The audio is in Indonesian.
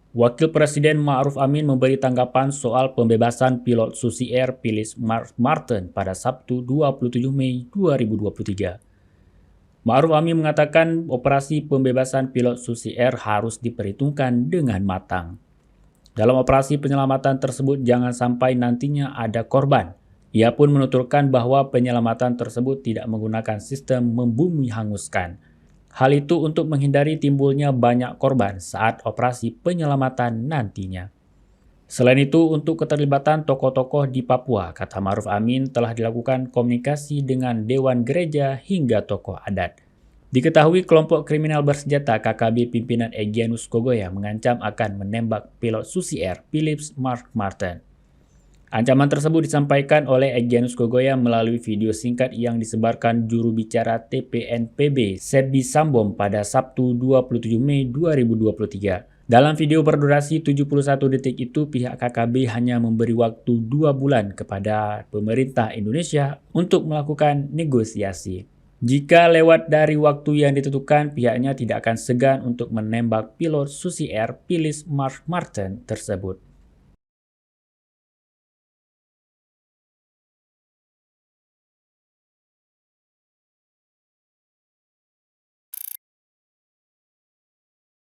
Wakil Presiden Ma'ruf Amin memberi tanggapan soal pembebasan pilot Susi Air Phyllis Martin pada Sabtu 27 Mei 2023. Ma'ruf Amin mengatakan operasi pembebasan pilot Susi Air harus diperhitungkan dengan matang. Dalam operasi penyelamatan tersebut jangan sampai nantinya ada korban. Ia pun menuturkan bahwa penyelamatan tersebut tidak menggunakan sistem membumi hanguskan. Hal itu untuk menghindari timbulnya banyak korban saat operasi penyelamatan nantinya. Selain itu, untuk keterlibatan tokoh-tokoh di Papua, kata Ma'ruf Amin telah dilakukan komunikasi dengan Dewan Gereja hingga tokoh adat. Diketahui kelompok kriminal bersenjata KKB pimpinan Egyanus Kogoya mengancam akan menembak pilot Susi Air Phyllis Martin. Ancaman tersebut disampaikan oleh Egyanus Kogoya melalui video singkat yang disebarkan juru bicara TPNPB Sebi Sambom pada Sabtu 27 Mei 2023. Dalam video berdurasi 71 detik itu, pihak KKB hanya memberi waktu 2 bulan kepada pemerintah Indonesia untuk melakukan negosiasi. Jika lewat dari waktu yang ditentukan, pihaknya tidak akan segan untuk menembak pilot Susi Air Phyllis Martin tersebut.